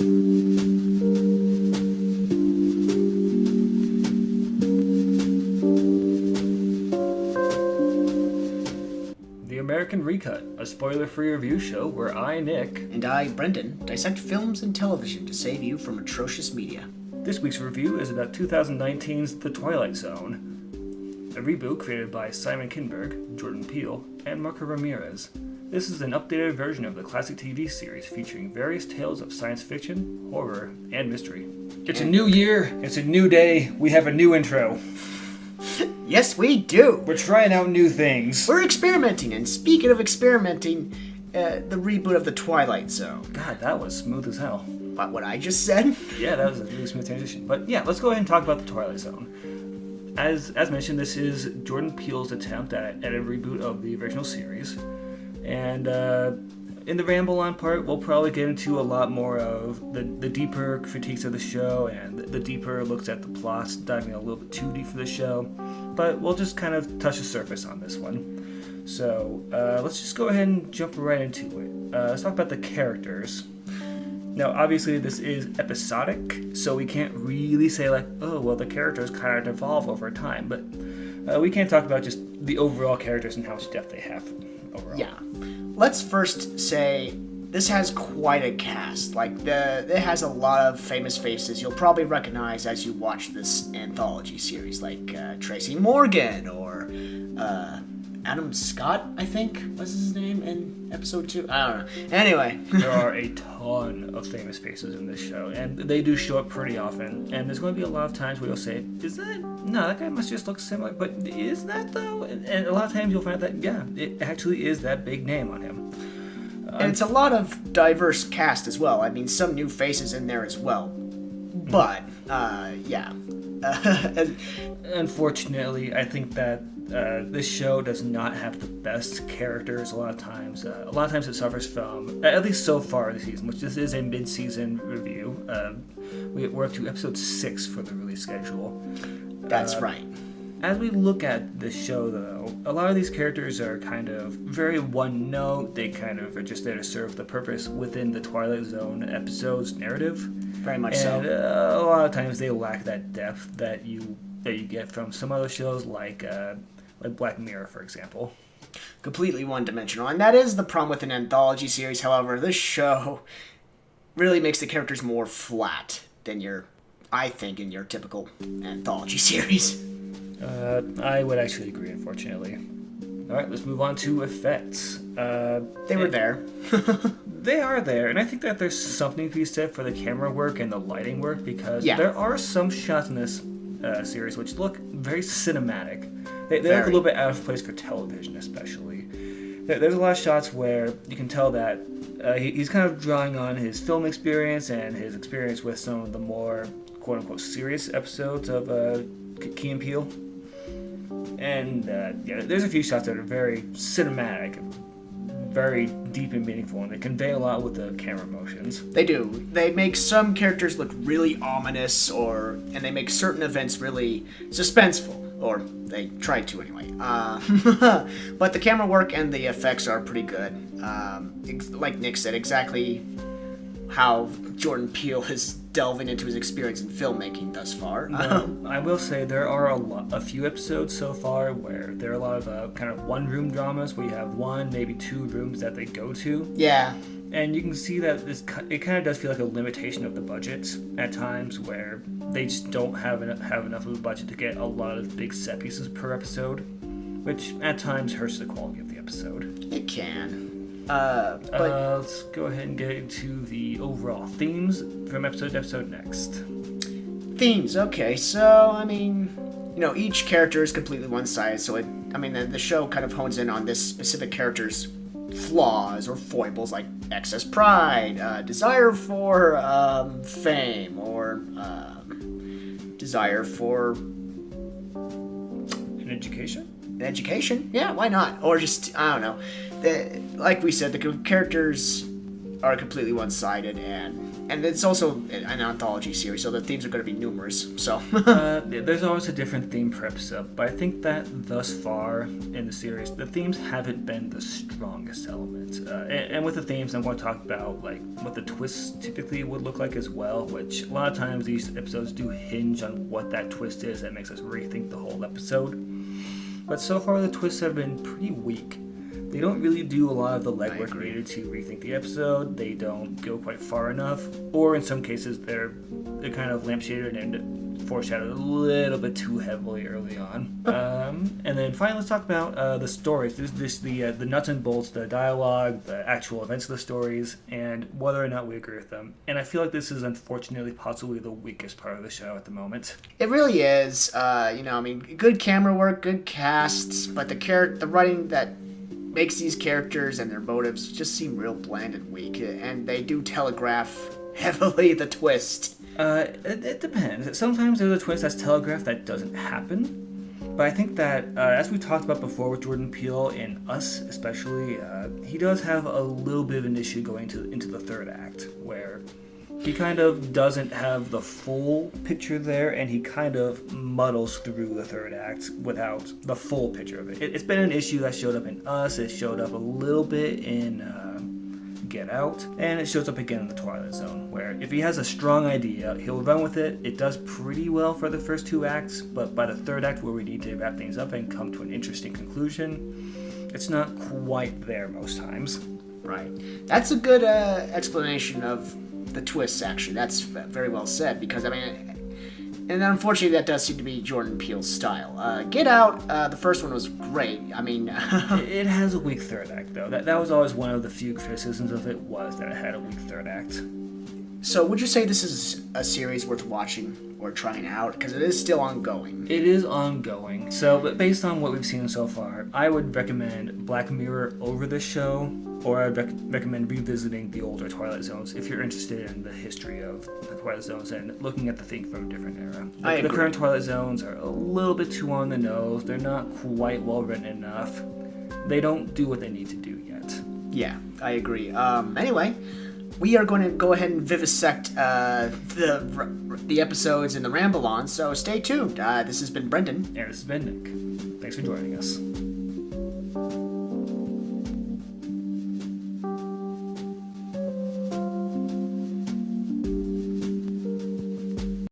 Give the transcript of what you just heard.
The American Recut, a spoiler-free review show where I, Nick, and I, Brendan, dissect films and television to save you from atrocious media. This week's review is about 2019's The Twilight Zone, a reboot created by Simon Kinberg, Jordan Peele, and Marco Ramirez. This is an updated version of the classic TV series featuring various tales of science fiction, horror, and mystery. It's a new year, it's a new day, we have a new intro. Yes, we do! We're trying out new things. We're experimenting, and speaking of experimenting, the reboot of The Twilight Zone. God, that was smooth as hell. What I just said? Yeah, that was a really smooth transition. But yeah, let's go ahead and talk about The Twilight Zone. As mentioned, this is Jordan Peele's attempt at a reboot of the original series. And in the ramble-on part, we'll probably get into a lot more of the deeper critiques of the show and the deeper looks at the plots, diving a little bit too deep for the show. But we'll just kind of touch the surface on this one. So let's just go ahead and jump right into it. Let's talk about the characters. Now, obviously, this is episodic, so we can't really say, like, oh, well, the characters kind of evolve over time. But we can't talk about just the overall characters and how much depth they have overall. Yeah. Let's first say this has quite a cast. It has a lot of famous faces you'll probably recognize as you watch this anthology series, like Tracy Morgan or Adam Scott, I think was his name in episode 2. I don't know. Anyway. There are a ton of famous faces in this show, and they do show up pretty often. And there's going to be a lot of times where you'll say, that guy must just look similar. But is that, though? And a lot of times you'll find that, yeah, it actually is that big name on him. And it's a lot of diverse cast as well. I mean, some new faces in there as well. But, yeah. Unfortunately, I think that this show does not have the best characters a lot of times. It suffers from, at least so far this season, which this is a mid-season review. We're up to episode 6 for the release schedule. That's right. As we look at the show, though, a lot of these characters are kind of very one-note. They kind of are just there to serve the purpose within the Twilight Zone episode's narrative. Very much and, so. A lot of times they lack that depth that you get from some other shows like Black Mirror, for example. Completely one-dimensional. And that is the problem with an anthology series. However, this show really makes the characters more flat than in your typical anthology series. I would actually agree, unfortunately. All right, let's move on to effects. They were there. They are there, and I think that there's something to be said for the camera work and the lighting work, because there are some shots in this series which look very cinematic. They look a little bit out of place for television, especially. There's a lot of shots where you can tell that he's kind of drawing on his film experience and his experience with some of the more quote-unquote serious episodes of Key and Peele. And there's a few shots that are very cinematic, very deep and meaningful, and they convey a lot with the camera motions. They do. They make some characters look really ominous, and they make certain events really suspenseful, or they try to anyway. But the camera work and the effects are pretty good. Like Nick said, exactly how Jordan Peele is delving into his experience in filmmaking thus far. I will say there are a few episodes so far where there are a lot of kind of one-room dramas where you have one, maybe 2 rooms that they go to. Yeah. And you can see that it kind of does feel like a limitation of the budget at times, where they just don't have enough of a budget to get a lot of big set pieces per episode, which at times hurts the quality of the episode. It can. Let's go ahead and get into the overall themes from episode to episode next. Themes, okay. So, I mean, each character is completely one-sided, so the show kind of hones in on this specific character's flaws or foibles, like excess pride, desire for fame, or desire for an education. Education? Yeah, why not? Or just, I don't know. Like we said, the characters are completely one-sided, and it's also an anthology series, so the themes are going to be numerous. So there's always a different theme per episode, but I think that thus far in the series, the themes haven't been the strongest element. And with the themes, I'm going to talk about like what the twists typically would look like as well, which a lot of times these episodes do hinge on what that twist is that makes us rethink the whole episode. But so far, the twists have been pretty weak. They don't really do a lot of the legwork needed to rethink the episode. They don't go quite far enough, or in some cases, they're kind of lampshaded and foreshadowed a little bit too heavily early on. And then finally, let's talk about the stories. The nuts and bolts, the dialogue, the actual events of the stories, and whether or not we agree with them. And I feel like this is unfortunately possibly the weakest part of the show at the moment. it really is. Good camera work, good casts, but the writing that makes these characters and their motives just seem real bland and weak, and they do telegraph heavily the twist. It depends. Sometimes there's a twist that's telegraphed that doesn't happen, but I think that as we talked about before with Jordan Peele and Us especially, he does have a little bit of an issue going into the third act, where he kind of doesn't have the full picture there, and he kind of muddles through the third act without the full picture of it. It's been an issue that showed up in Us, it showed up a little bit in Get Out, and it shows up again in the Twilight Zone, where if he has a strong idea, he'll run with it. It does pretty well for the first two acts, but by the third act, where we need to wrap things up and come to an interesting conclusion, it's not quite there most times. Right. That's a good explanation of the twists, actually. That's very well said, because, and unfortunately that does seem to be Jordan Peele's style. Get Out, the first one was great. It has a weak third act, though. That was always one of the few criticisms of it, was that it had a weak third act. So would you say this is a series worth watching or trying out? Because it is still ongoing. It is ongoing. So, but based on what we've seen so far, I would recommend Black Mirror over this show, or I'd recommend revisiting the older Twilight Zones if you're interested in the history of the Twilight Zones and looking at the thing from a different era. The current Twilight Zones are a little bit too on the nose. They're not quite well written enough. They don't do what they need to do yet. Yeah, I agree. Anyway, we are going to go ahead and vivisect the episodes in the Ramble On, so stay tuned. This has been Brendan. And this has been Nick. Thanks for joining us.